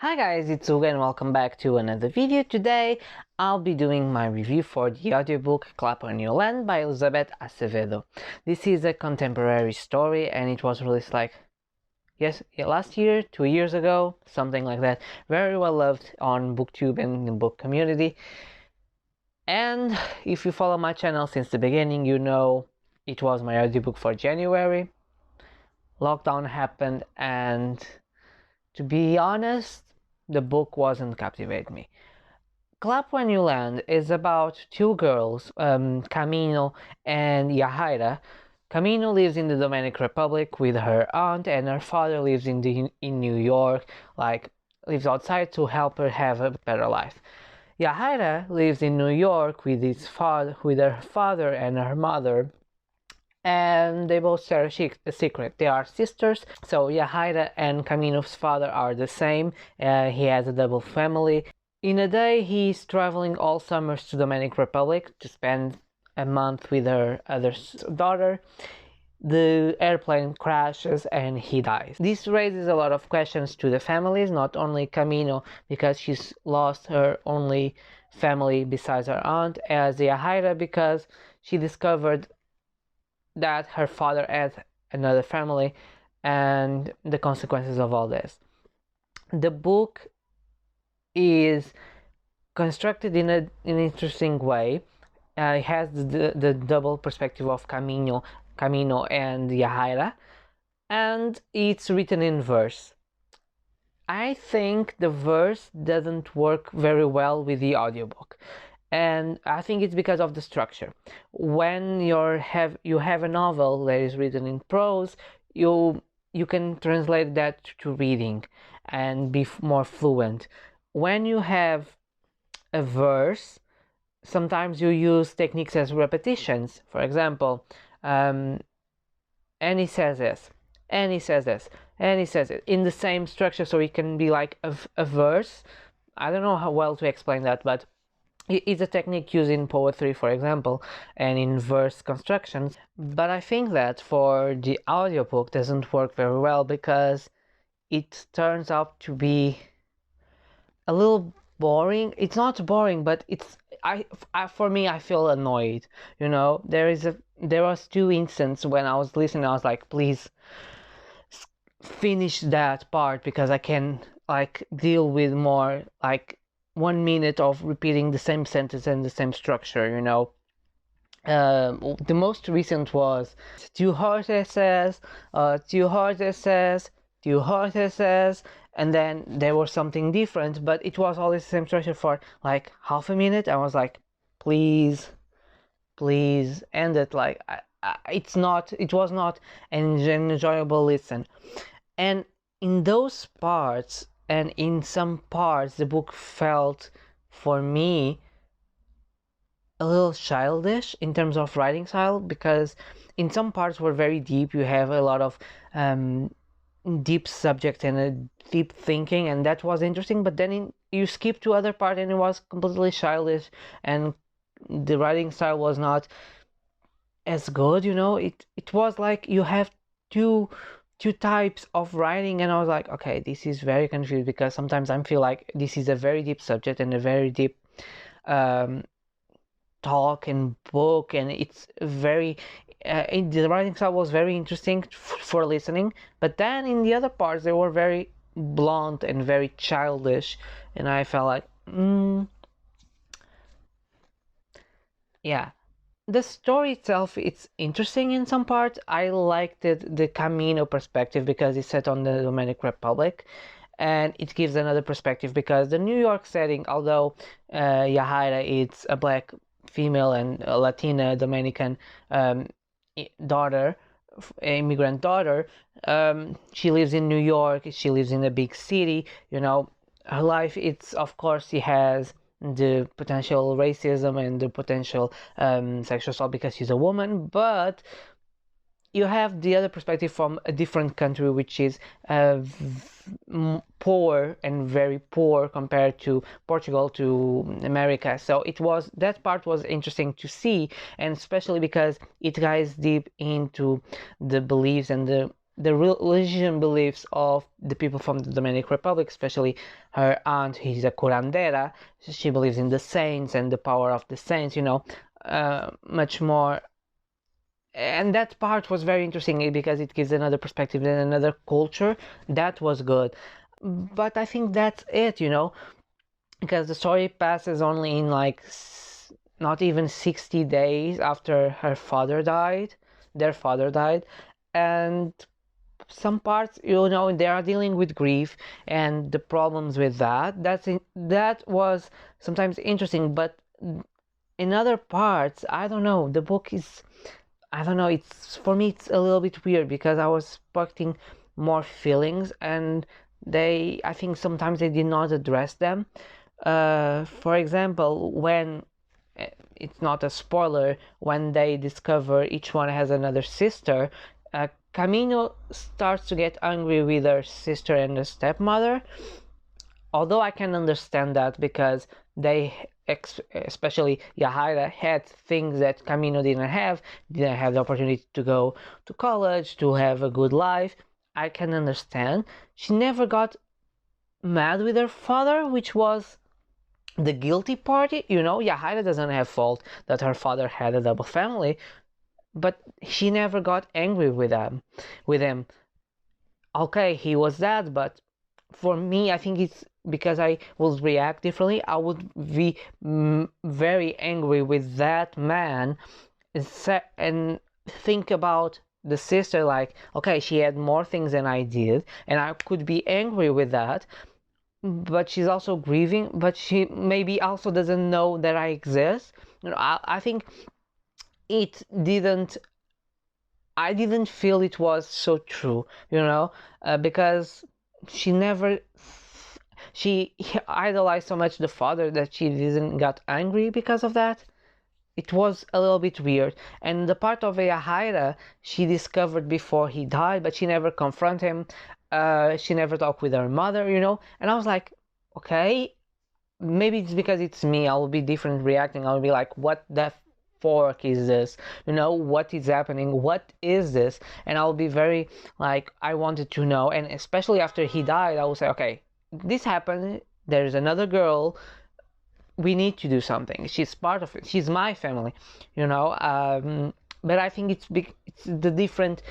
Hi guys, it's Uga and welcome back to another video. Today I'll be doing my review for the audiobook Clap on Your Land by Acevedo. This is a contemporary story and it was released last year, 2 years ago, something like that. Very well loved on booktube and the book community. And if you follow my channel since the beginning, you know it was my audiobook for January. Lockdown happened and to be honest, the book wasn't captivating me. Clap When You Land is about two girls, Camino and Yahaira. Camino lives in the Dominican Republic with her aunt, and her father lives in New York, lives outside to help her have a better life. Yahaira lives in New York with her father and her mother, and they both share a secret. They are sisters, so Yahaira and Camino's father are the same. He has a double family. In a day, he's traveling all summers to Dominican Republic to spend a month with her other daughter. The airplane crashes and he dies. This raises a lot of questions to the families, not only Camino, because she's lost her only family besides her aunt, as Yahaira, because she discovered that her father had another family and the consequences of all this. The book is constructed in an interesting way. It has the double perspective of Camino and Yahaira, and it's written in verse. I think the verse doesn't work very well with the audiobook, and I think it's because of the structure. When you have a novel that is written in prose, you can translate that to reading and be more fluent. When you have a verse, sometimes you use techniques as repetitions. For example, and he says this, and he says this, and he says it in the same structure, so it can be like a verse. I don't know how well to explain that, but it's a technique used in poetry, for example, and in verse constructions. But I think that for the audiobook doesn't work very well because it turns out to be a little boring. It's not boring, but for me, I feel annoyed. You know, there was two instances when I was listening, I was like, please finish that part because I can deal with more 1 minute of repeating the same sentence and the same structure, you know. The most recent was two horses, two horses, two horses, and then there was something different, but it was always the same structure for like half a minute. I was like, please end it. It was not an enjoyable listen. And in those parts, and in some parts, the book felt, for me, a little childish in terms of writing style, because in some parts were very deep. You have a lot of deep subject and a deep thinking, and that was interesting, but then you skip to other part and it was completely childish, and the writing style was not as good, you know. It was like you have two types of writing, and I was like, okay, this is very confused, because sometimes I feel like this is a very deep subject and a very deep talk and book, and it's very the writing style was very interesting for listening, but then in the other parts they were very blunt and very childish, and I felt like yeah. The story itself, it's interesting in some parts. I liked the Camino perspective because it's set on the Dominican Republic, and it gives another perspective because the New York setting, although Yahaira is a black female and a Latina Dominican daughter, immigrant daughter, she lives in New York, she lives in a big city, you know. Her life, it's, of course, she has the potential racism and the potential sexual assault because she's a woman, but you have the other perspective from a different country, which is poor and very poor compared to Portugal, to America. So that part was interesting to see, and especially because it goes deep into the beliefs and the the religion beliefs of the people from the Dominican Republic, especially her aunt. He's a curandera. She believes in the saints and the power of the saints, much more. And that part was very interesting because it gives another perspective and another culture. That was good. But I think that's it, because the story passes only in like not even 60 days after their father died, and some parts, they are dealing with grief and the problems with that. That was sometimes interesting, but in other parts, I don't know. The book is, I don't know. It's, for me, it's a little bit weird because I was expecting more feelings, and I think sometimes they did not address them. For example, when it's not a spoiler, when they discover each one has another sister, Camino starts to get angry with her sister and the stepmother. Although I can understand that because they, especially Yahaira, had things that Camino didn't have the opportunity to go to college, to have a good life. I can understand. She never got mad with her father, which was the guilty party. Yahaira doesn't have fault that her father had a double family, but she never got angry with him. Okay, he was that, but for me, I think it's because I would react differently. I would be very angry with that man and think about the sister like, okay, she had more things than I did, and I could be angry with that, but she's also grieving, but she maybe also doesn't know that I exist. I think it didn't I didn't feel it was so true, because she never she idolized so much the father that she didn't got angry because of that. It was a little bit weird. And the part of Yahaira she discovered before he died, but she never confronted him. She never talked with her mother, And I was like, okay, maybe it's because it's me. I will be different reacting. I will be like, what the fork is this? What is happening? What is this? And I'll be very like, I wanted to know. And especially after he died, I will say, okay, this happened. There's another girl. We need to do something. She's part of it. She's my family, but I think it's the different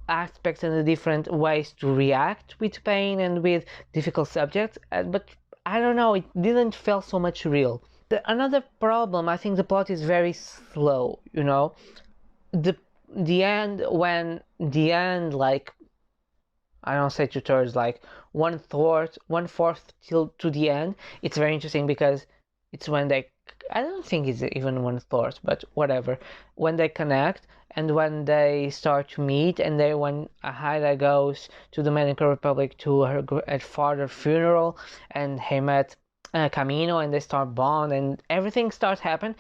aspects and the different ways to react with pain and with difficult subjects. But I don't know, it didn't feel so much real. Another problem, I think the plot is very slow, the end, like, I don't say 2/3, like one fourth till to the end, it's very interesting because it's when I don't think it's even 1/4, but whatever, when they connect and when they start to meet, and then when Haida goes to the Dominican Republic to her father's funeral, and he met Camino, and they start bond, and everything starts happen.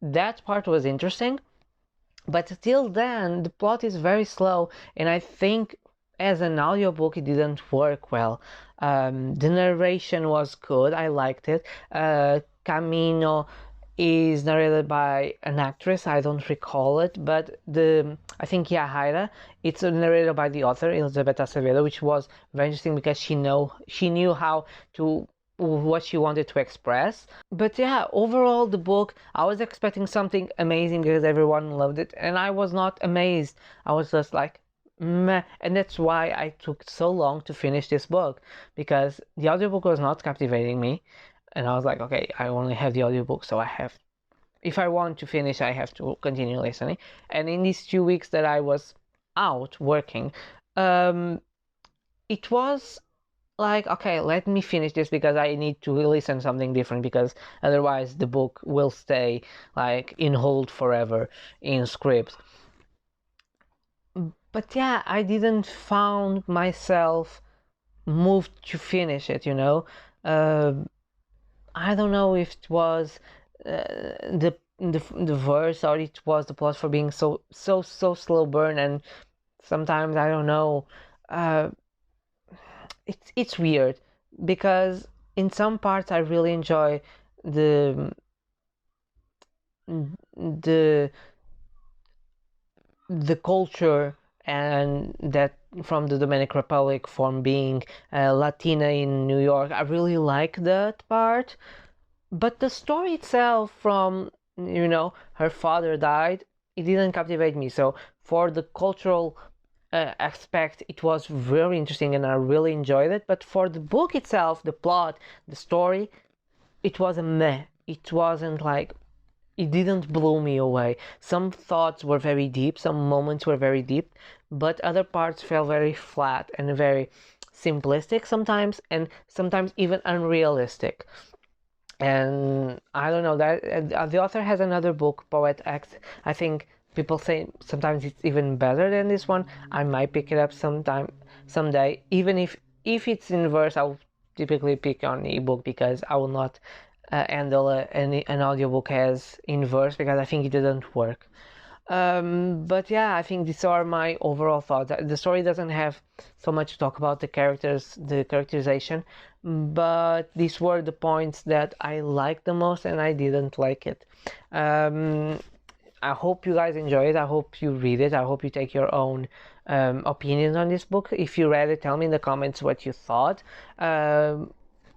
That part was interesting, but till then the plot is very slow, and I think as an audiobook it didn't work well. The narration was good, I liked it. Camino is narrated by an actress, I don't recall it, but I think Yahaira, it's narrated by the author Elizabeth Acevedo, which was very interesting because she knew how to what she wanted to express. But yeah, overall the book, I was expecting something amazing because everyone loved it, and I was not amazed. I was just like, meh. And that's why I took so long to finish this book, because the audiobook was not captivating me, and I was like, okay, I only have the audiobook, so if I want to finish, I have to continue listening. And in these 2 weeks that I was out working, it was like, okay, let me finish this because I need to listen to something different, because otherwise the book will stay like in hold forever in scribd. But yeah, I didn't found myself moved to finish it, I don't know if it was the verse, or it was the plot for being so slow burn, and sometimes I don't know. It's weird because in some parts I really enjoy the the culture and that from the Dominican Republic, from being Latina in New York. I really like that part. But the story itself, from her father died, it didn't captivate me. So for the cultural aspect, it was very interesting and I really enjoyed it. But for the book itself, the plot, the story, it was a meh. It wasn't like, it didn't blow me away. Some thoughts were very deep, some moments were very deep, but other parts felt very flat and very simplistic sometimes, and sometimes even unrealistic. And I don't know, that the author has another book, Poet X. I think people say sometimes it's even better than this one. I might pick it up someday. Even if it's in verse, I'll typically pick on ebook, because I will not handle an audiobook as in verse, because I think it didn't work. But yeah, I think these are my overall thoughts. The story doesn't have so much to talk about, the characters, the characterization, but these were the points that I liked the most and I didn't like it. I hope you guys enjoy it. I hope you read it. I hope you take your own opinions on this book. If you read it, tell me in the comments what you thought.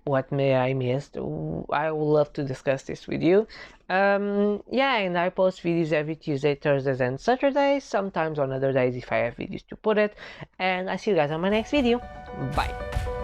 What may I missed? I would love to discuss this with you. Yeah, and I post videos every Tuesday, Thursdays, and Saturdays, sometimes on other days if I have videos to put it. And I see you guys on my next video. Bye.